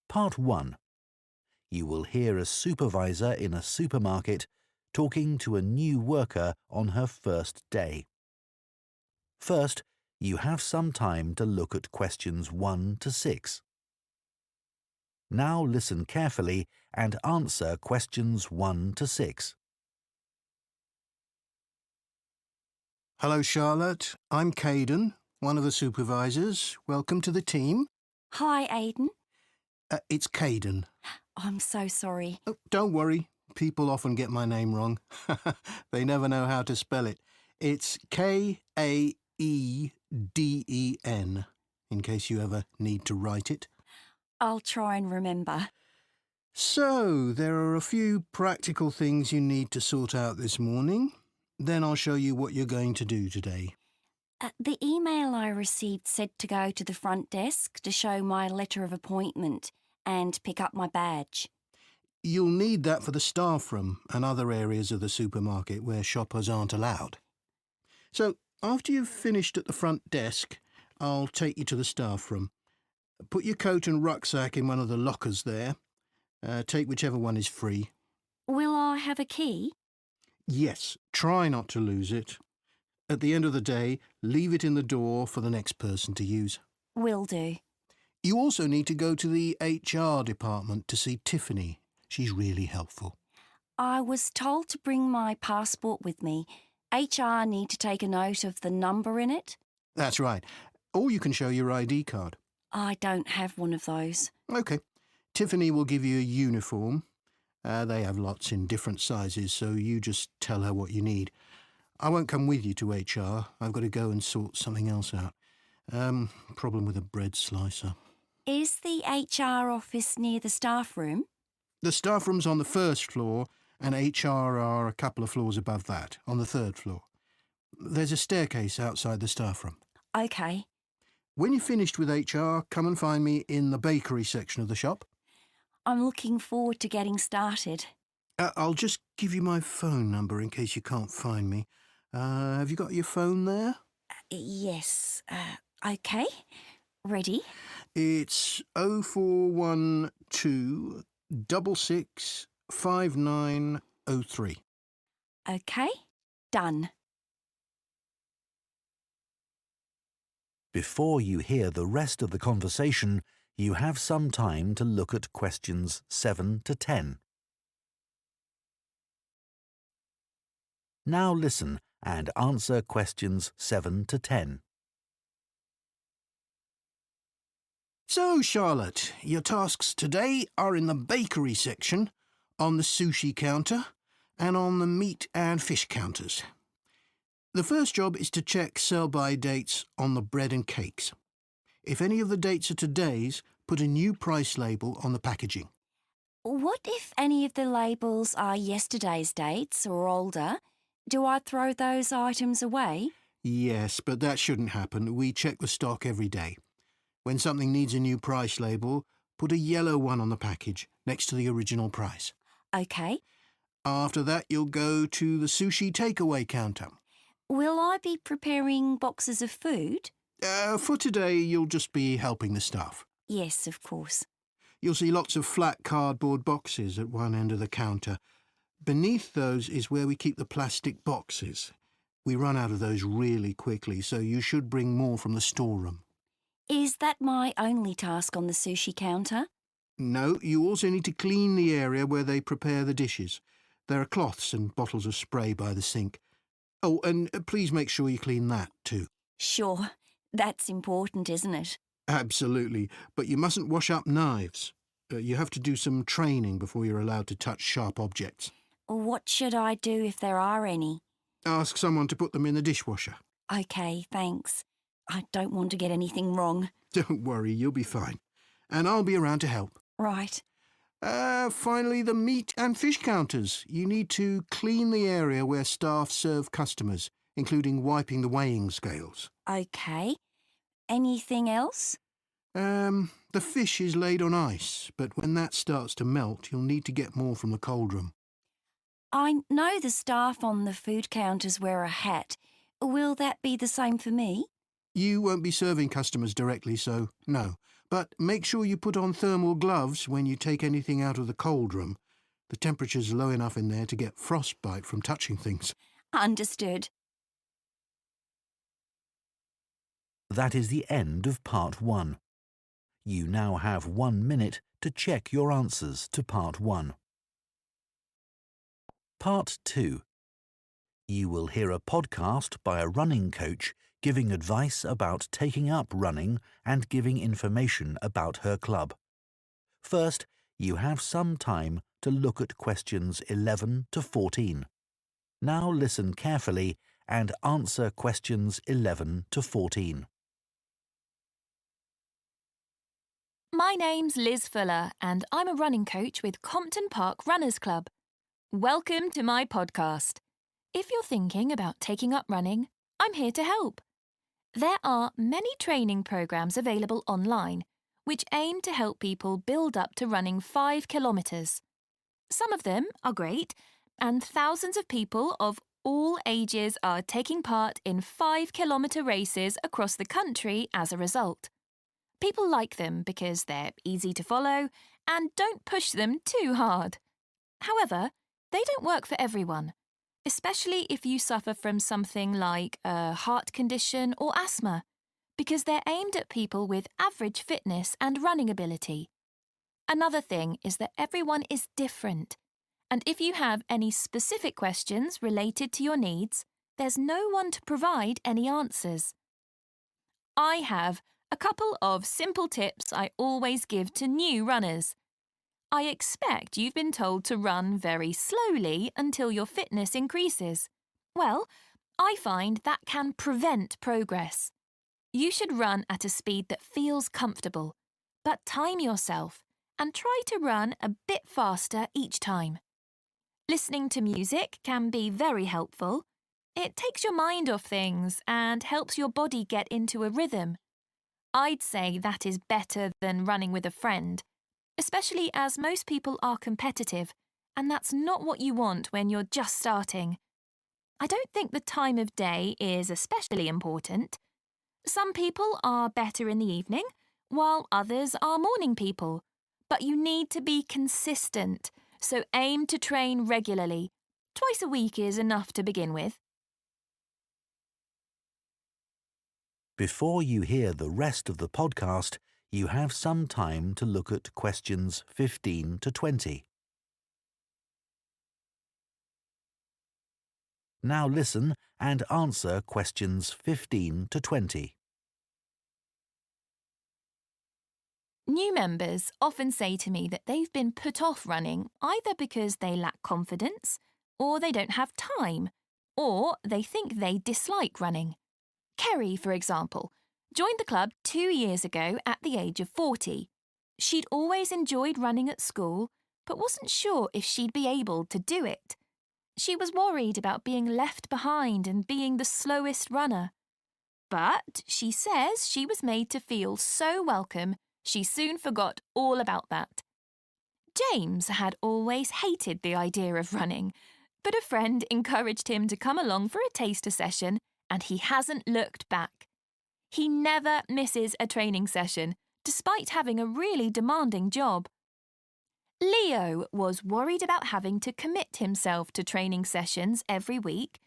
Part 1. You will hear a supervisor in a supermarket talking to a new worker on her first day. First, you have some time to look at questions 1 to 6. Now listen carefully and answer questions 1 to 6. Hello, Charlotte. I'm Caden, one of the supervisors. Welcome to the team. Hi, Aidan. It's Caden. I'm so sorry. Oh, don't worry. People often get my name wrong. They never know how to spell it. It's Kaeden, in case you ever need to write it. I'll try and remember. So, there are a few practical things you need to sort out this morning. Then I'll show you what you're going to do today. The email I received said to go to the front desk to show my letter of appointment and pick up my badge. You'll need that for the staff room and other areas of the supermarket where shoppers aren't allowed. So, after you've finished at the front desk, I'll take you to the staff room. Put your coat and rucksack in one of the lockers there. Take whichever one is free. Will I have a key? Yes, try not to lose it. At the end of the day, leave it in the door for the next person to use. Will do. You also need to go to the HR department to see Tiffany. She's really helpful. I was told to bring my passport with me. HR need to take a note of the number in it. That's right. Or you can show your ID card. I don't have one of those. OK. Tiffany will give you a uniform. They have lots in different sizes, so you just tell her what you need. I won't come with you to HR. I've got to go and sort something else out. Problem with a bread slicer. Is the HR office near the staff room? The staff room's on the first floor, and HR are a couple of floors above that, on the third floor. There's a staircase outside the staff room. OK. When you're finished with HR, come and find me in the bakery section of the shop. I'm looking forward to getting started. I'll just give you my phone number in case you can't find me. Have you got your phone there? Yes. OK. Ready? It's 0412 66 5903. OK. Done. Before you hear the rest of the conversation, you have some time to look at questions 7 to 10. Now listen and answer questions 7 to 10. So, Charlotte, your tasks today are in the bakery section, on the sushi counter, and on the meat and fish counters. The first job is to check sell-by dates on the bread and cakes. If any of the dates are today's, put a new price label on the packaging. What if any of the labels are yesterday's dates or older? Do I throw those items away? Yes, but that shouldn't happen. We check the stock every day. When something needs a new price label, put a yellow one on the package next to the original price. OK. After that, you'll go to the sushi takeaway counter. Will I be preparing boxes of food? For today, you'll just be helping the staff. Yes, of course. You'll see lots of flat cardboard boxes at one end of the counter. Beneath those is where we keep the plastic boxes. We run out of those really quickly, so you should bring more from the storeroom. Is that my only task on the sushi counter? No, you also need to clean the area where they prepare the dishes. There are cloths and bottles of spray by the sink. Oh, and please make sure you clean that too. Sure. That's important, isn't it? Absolutely, but you mustn't wash up knives. You have to do some training before you're allowed to touch sharp objects. What should I do if there are any? Ask someone to put them in the dishwasher. OK, thanks. I don't want to get anything wrong. Don't worry, you'll be fine. And I'll be around to help. Right. Finally, the meat and fish counters. You need to clean the area where staff serve customers, including wiping the weighing scales. OK. Anything else? The fish is laid on ice, but when that starts to melt, you'll need to get more from the cold room. I know the staff on the food counters wear a hat. Will that be the same for me? You won't be serving customers directly, so no. But make sure you put on thermal gloves when you take anything out of the cold room. The temperature's low enough in there to get frostbite from touching things. Understood. That is the end of Part 1. You now have 1 minute to check your answers to Part 1. Part 2. You will hear a podcast by a running coach giving advice about taking up running and giving information about her club. First, you have some time to look at questions 11 to 14. Now listen carefully and answer questions 11 to 14. My name's Liz Fuller and I'm a running coach with Compton Park Runners Club. Welcome to my podcast. If you're thinking about taking up running, I'm here to help. There are many training programs available online which aim to help people build up to running 5 kilometres. Some of them are great, and thousands of people of all ages are taking part in 5-kilometre races across the country as a result. People like them because they're easy to follow and don't push them too hard. However, they don't work for everyone, especially if you suffer from something like a heart condition or asthma, because they're aimed at people with average fitness and running ability. Another thing is that everyone is different, and if you have any specific questions related to your needs, there's no one to provide any answers. I have a couple of simple tips I always give to new runners. I expect you've been told to run very slowly until your fitness increases. Well, I find that can prevent progress. You should run at a speed that feels comfortable, but time yourself and try to run a bit faster each time. Listening to music can be very helpful. It takes your mind off things and helps your body get into a rhythm. I'd say that is better than running with a friend, especially as most people are competitive, and that's not what you want when you're just starting. I don't think the time of day is especially important. Some people are better in the evening, while others are morning people. But you need to be consistent, so aim to train regularly. Twice a week is enough to begin with. Before you hear the rest of the podcast, you have some time to look at questions 15 to 20. Now listen and answer questions 15 to 20. New members often say to me that they've been put off running either because they lack confidence, or they don't have time, or they think they dislike running. Kerry, for example, joined the club 2 years ago at the age of 40. She'd always enjoyed running at school, but wasn't sure if she'd be able to do it. She was worried about being left behind and being the slowest runner. But she says she was made to feel so welcome, she soon forgot all about that. James had always hated the idea of running, but a friend encouraged him to come along for a taster session, and he hasn't looked back. He never misses a training session, despite having a really demanding job. Leo was worried about having to commit himself to training sessions every week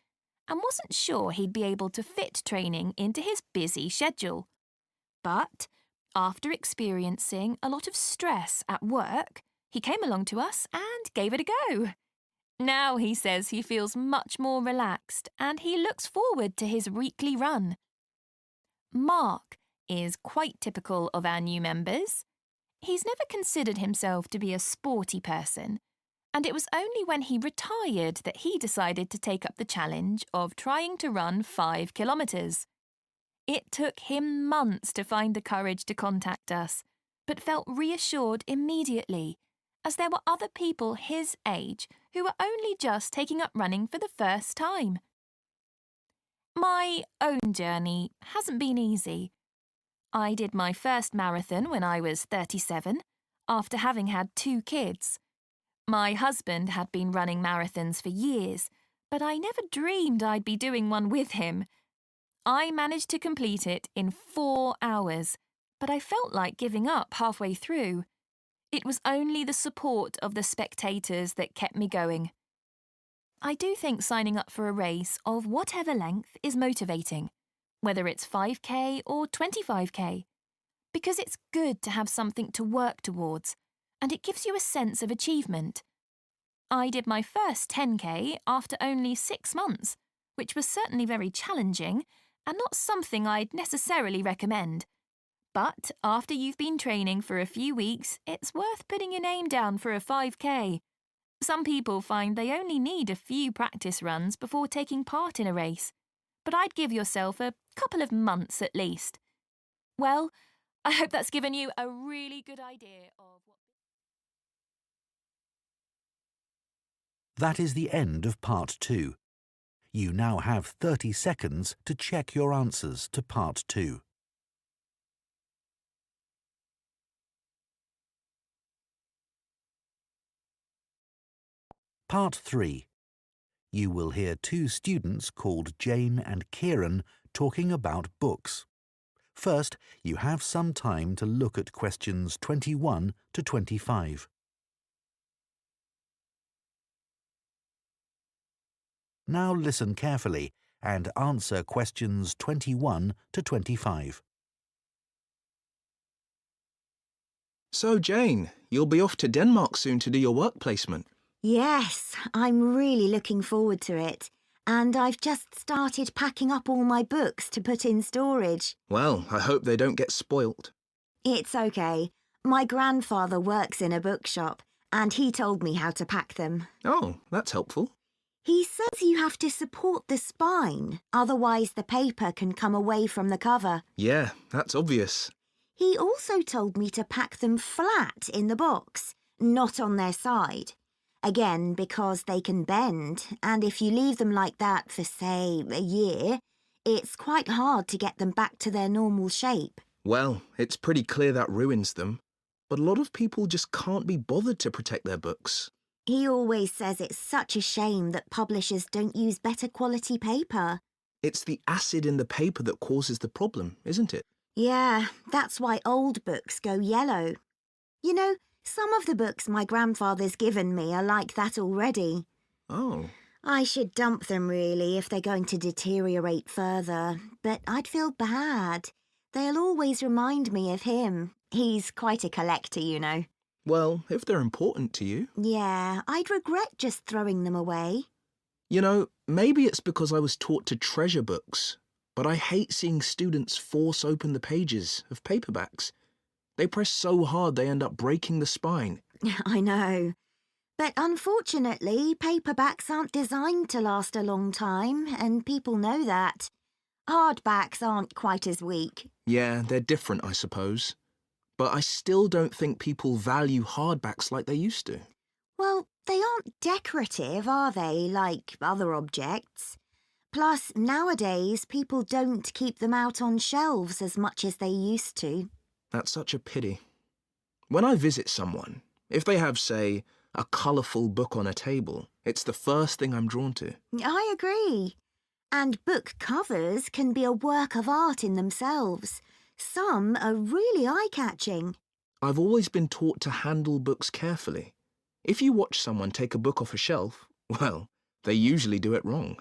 and wasn't sure he'd be able to fit training into his busy schedule. But after experiencing a lot of stress at work, he came along to us and gave it a go. Now he says he feels much more relaxed and he looks forward to his weekly run. Mark is quite typical of our new members. He's never considered himself to be a sporty person, and it was only when he retired that he decided to take up the challenge of trying to run 5 kilometres. It took him months to find the courage to contact us, but felt reassured immediately, as there were other people his age who were only just taking up running for the first time. My own journey hasn't been easy. I did my first marathon when I was 37, after having had 2 kids. My husband had been running marathons for years, but I never dreamed I'd be doing one with him. I managed to complete it in 4 hours, but I felt like giving up halfway through. It was only the support of the spectators that kept me going. I do think signing up for a race of whatever length is motivating, whether it's 5K or 25K, because it's good to have something to work towards, and it gives you a sense of achievement. I did my first 10K after only 6 months, which was certainly very challenging and not something I'd necessarily recommend. But after you've been training for a few weeks, it's worth putting your name down for a 5K. Some people find they only need a few practice runs before taking part in a race, but I'd give yourself a couple of months at least. Well, I hope that's given you a really good idea of what... That is the end of Part 2. You now have 30 seconds to check your answers to Part 2. Part 3. You will hear two students called Jane and Kieran talking about books. First, you have some time to look at questions 21 to 25. Now listen carefully and answer questions 21 to 25. So, Jane, you'll be off to Denmark soon to do your work placement. Yes, I'm really looking forward to it. And I've just started packing up all my books to put in storage. Well, I hope they don't get spoilt. It's okay. My grandfather works in a bookshop, and he told me how to pack them. Oh, that's helpful. He says you have to support the spine, otherwise the paper can come away from the cover. Yeah, that's obvious. He also told me to pack them flat in the box, not on their side. Again, because they can bend, and if you leave them like that for, say, a year, it's quite hard to get them back to their normal shape. Well, it's pretty clear that ruins them. But a lot of people just can't be bothered to protect their books. He always says it's such a shame that publishers don't use better quality paper. It's the acid in the paper that causes the problem, isn't it? Yeah, that's why old books go yellow. You know, some of the books my grandfather's given me are like that already. Oh. I should dump them really if they're going to deteriorate further, but I'd feel bad. They'll always remind me of him. He's quite a collector, you know. Well, if they're important to you. Yeah, I'd regret just throwing them away. You know, maybe it's because I was taught to treasure books, but I hate seeing students force open the pages of paperbacks. They press so hard they end up breaking the spine. I know. But unfortunately, paperbacks aren't designed to last a long time, and people know that. Hardbacks aren't quite as weak. Yeah, they're different, I suppose. But I still don't think people value hardbacks like they used to. Well, they aren't decorative, are they, like other objects? Plus, nowadays, people don't keep them out on shelves as much as they used to. That's such a pity. When I visit someone, if they have, say, a colourful book on a table, it's the first thing I'm drawn to. I agree. And book covers can be a work of art in themselves. Some are really eye-catching. I've always been taught to handle books carefully. If you watch someone take a book off a shelf, well, they usually do it wrong.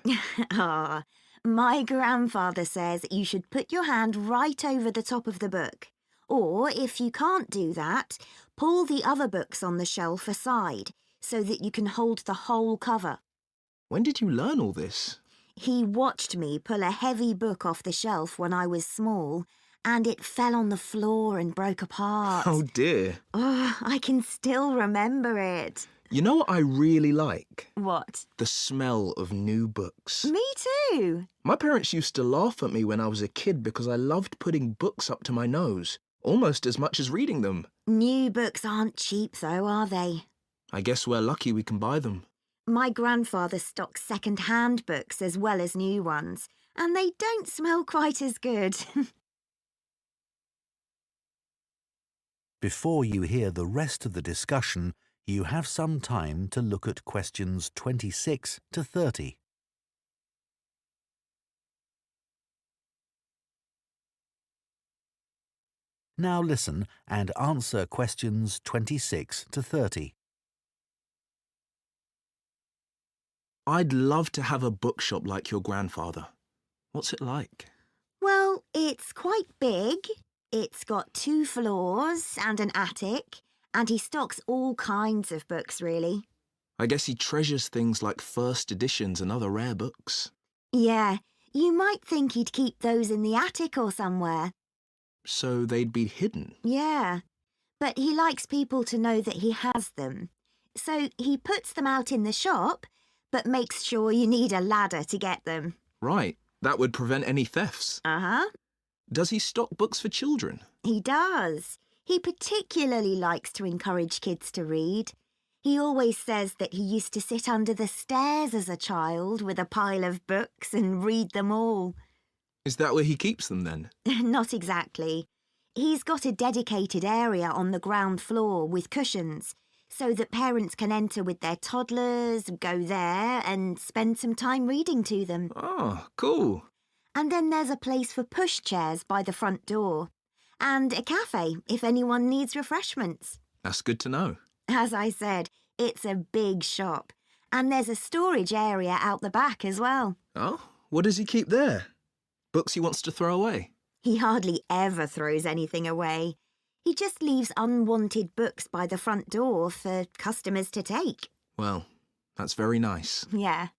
Ah, my grandfather says you should put your hand right over the top of the book. Or, if you can't do that, pull the other books on the shelf aside so that you can hold the whole cover. When did you learn all this? He watched me pull a heavy book off the shelf when I was small, and it fell on the floor and broke apart. Oh dear. Oh, I can still remember it. You know what I really like? What? The smell of new books. Me too. My parents used to laugh at me when I was a kid because I loved putting books up to my nose, almost as much as reading them. New books aren't cheap though, are they? I guess we're lucky we can buy them. My grandfather stocks second-hand books as well as new ones, and they don't smell quite as good. Before you hear the rest of the discussion, you have some time to look at questions 26 to 30. Now listen and answer questions 26 to 30. I'd love to have a bookshop like your grandfather. What's it like? Well, it's quite big. It's got 2 floors and an attic, and he stocks all kinds of books, really. I guess he treasures things like first editions and other rare books. Yeah, you might think he'd keep those in the attic or somewhere. So they'd be hidden. Yeah, but he likes people to know that he has them. So he puts them out in the shop, but makes sure you need a ladder to get them. Right, that would prevent any thefts. Uh-huh. Does he stock books for children? He does. He particularly likes to encourage kids to read. He always says that he used to sit under the stairs as a child with a pile of books and read them all. Is that where he keeps them then? Not exactly. He's got a dedicated area on the ground floor with cushions so that parents can enter with their toddlers, go there and spend some time reading to them. Oh, cool. And then there's a place for pushchairs by the front door and a cafe if anyone needs refreshments. That's good to know. As I said, it's a big shop and there's a storage area out the back as well. Oh, what does he keep there? Books he wants to throw away? He hardly ever throws anything away. He just leaves unwanted books by the front door for customers to take. Well, that's very nice. Yeah.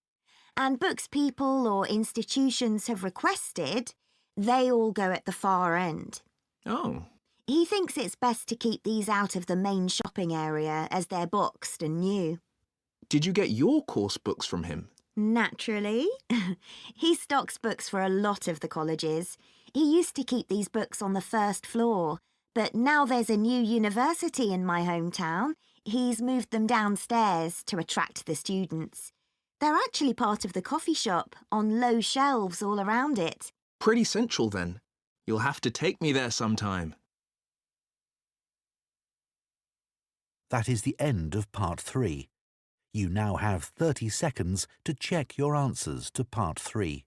And books people or institutions have requested, they all go at the far end. Oh. He thinks it's best to keep these out of the main shopping area as they're boxed and new. Did you get your course books from him? Naturally. He stocks books for a lot of the colleges. He used to keep these books on the first floor, but now there's a new university in my hometown. He's moved them downstairs to attract the students. They're actually part of the coffee shop, on low shelves all around it. Pretty central then. You'll have to take me there sometime. That is the end of part 3. You now have 30 seconds to check your answers to part 3.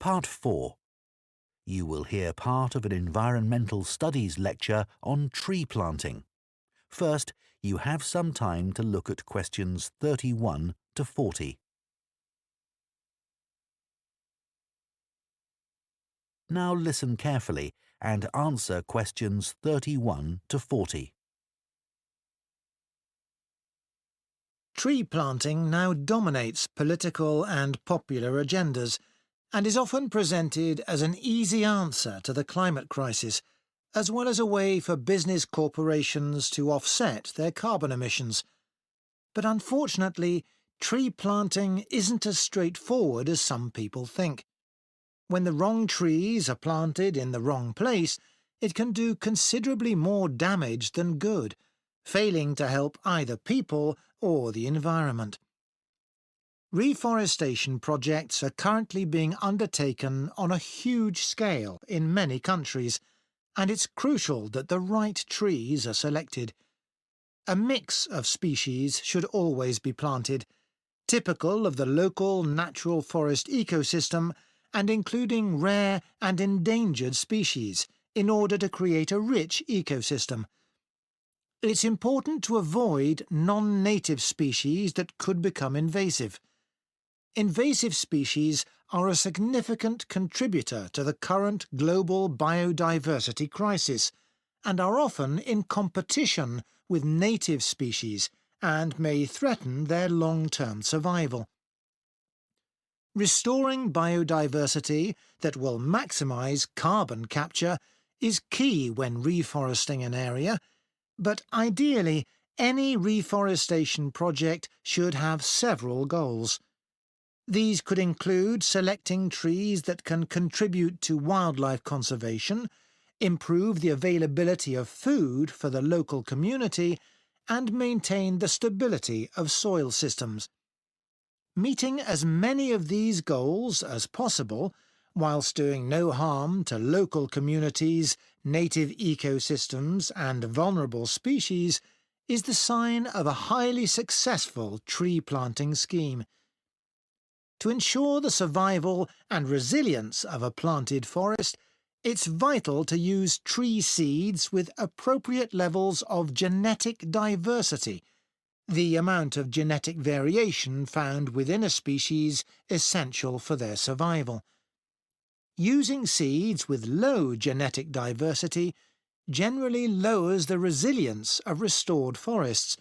Part 4. You will hear part of an environmental studies lecture on tree planting. First, you have some time to look at questions 31 to 40. Now listen carefully and answer questions 31 to 40. Tree planting now dominates political and popular agendas and is often presented as an easy answer to the climate crisis, as well as a way for business corporations to offset their carbon emissions. But unfortunately, tree planting isn't as straightforward as some people think. When the wrong trees are planted in the wrong place, it can do considerably more damage than good, failing to help either people or the environment. Reforestation projects are currently being undertaken on a huge scale in many countries, and it's crucial that the right trees are selected. A mix of species should always be planted, typical of the local natural forest ecosystem and including rare and endangered species, in order to create a rich ecosystem. It's important to avoid non-native species that could become invasive. Invasive species are a significant contributor to the current global biodiversity crisis and are often in competition with native species and may threaten their long-term survival. Restoring biodiversity that will maximise carbon capture is key when reforesting an area, but ideally any reforestation project should have several goals. These could include selecting trees that can contribute to wildlife conservation, improve the availability of food for the local community, and maintain the stability of soil systems. Meeting as many of these goals as possible, whilst doing no harm to local communities, native ecosystems, and vulnerable species, is the sign of a highly successful tree planting scheme. To ensure the survival and resilience of a planted forest, It's vital to use tree seeds with appropriate levels of genetic diversity, the amount of genetic variation found within a species essential for their survival. Using seeds with low genetic diversity generally lowers the resilience of restored forests,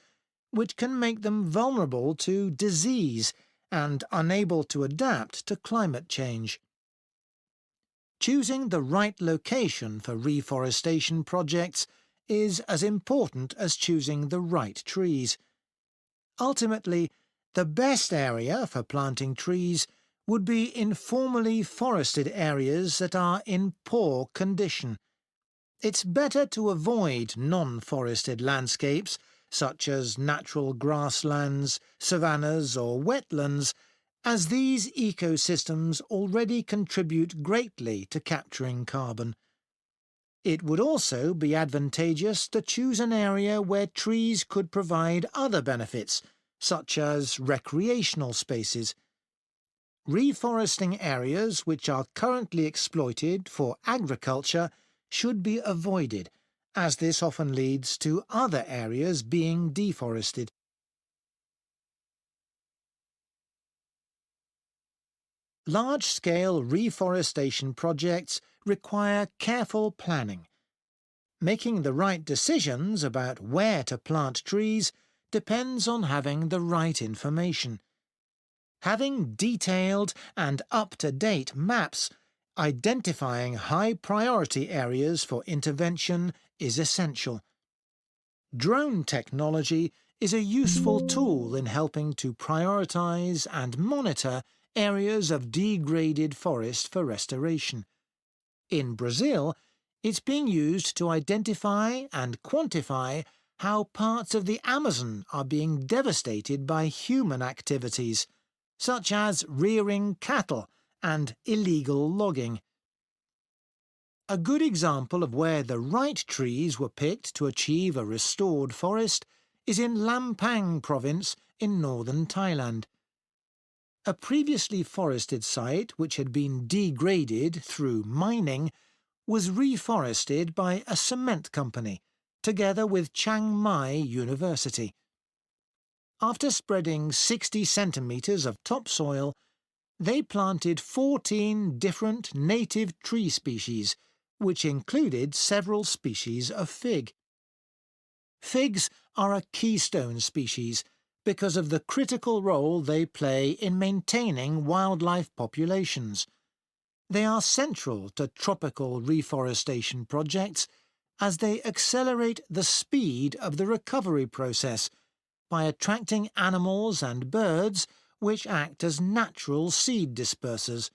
which can make them vulnerable to disease and unable to adapt to climate change. Choosing the right location for reforestation projects is as important as choosing the right trees. Ultimately, the best area for planting trees would be informally forested areas that are in poor condition. It's better to avoid non-forested landscapes, such as natural grasslands, savannas or wetlands, as these ecosystems already contribute greatly to capturing carbon. It would also be advantageous to choose an area where trees could provide other benefits, such as recreational spaces. Reforesting areas which are currently exploited for agriculture should be avoided, as this often leads to other areas being deforested. Large-scale reforestation projects require careful planning. Making the right decisions about where to plant trees depends on having the right information. Having detailed and up-to-date maps identifying high-priority areas for intervention is essential. Drone technology is a useful tool in helping to prioritise and monitor areas of degraded forest for restoration. In Brazil, it's being used to identify and quantify how parts of the Amazon are being devastated by human activities, such as rearing cattle and illegal logging. A good example of where the right trees were picked to achieve a restored forest is in Lampang province in northern Thailand. A previously forested site which had been degraded through mining was reforested by a cement company, together with Chiang Mai University. After spreading 60 centimetres of topsoil, they planted 14 different native tree species, which included several species of fig. Figs are a keystone species because of the critical role they play in maintaining wildlife populations. They are central to tropical reforestation projects as they accelerate the speed of the recovery process by attracting animals and birds which act as natural seed dispersers.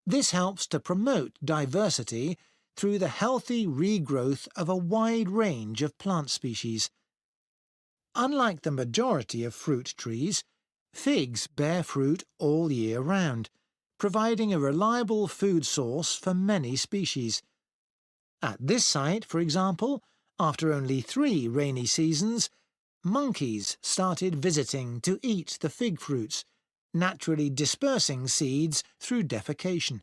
This helps to promote diversity through the healthy regrowth of a wide range of plant species. Unlike the majority of fruit trees, figs bear fruit all year round, providing a reliable food source for many species. At this site, for example, after only 3 rainy seasons, monkeys started visiting to eat the fig fruits, naturally dispersing seeds through defecation.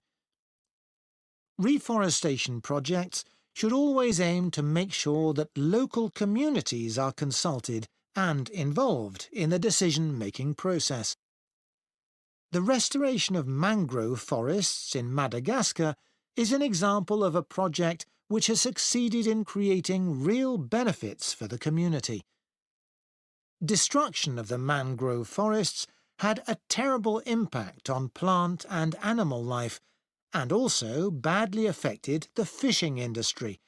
Reforestation projects should always aim to make sure that local communities are consulted and involved in the decision-making process. The restoration of mangrove forests in Madagascar is an example of a project which has succeeded in creating real benefits for the community. Destruction of the mangrove forests had a terrible impact on plant and animal life, and also badly affected the fishing industry,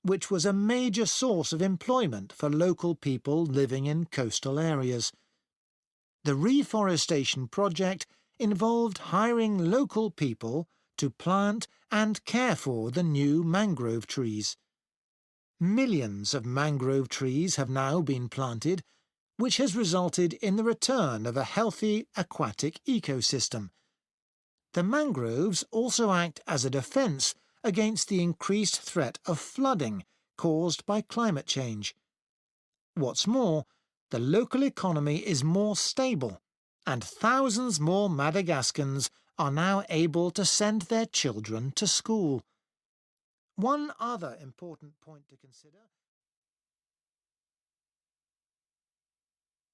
which was a major source of employment for local people living in coastal areas. The reforestation project involved hiring local people to plant and care for the new mangrove trees. Millions of mangrove trees have now been planted, which has resulted in the return of a healthy aquatic ecosystem. The mangroves also act as a defence against the increased threat of flooding caused by climate change. What's more, the local economy is more stable, and thousands more Madagascans are now able to send their children to school. One other important point to consider.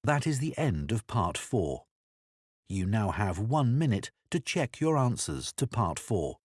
That is the end of Part 4. You now have 1 minute to check your answers to Part 4.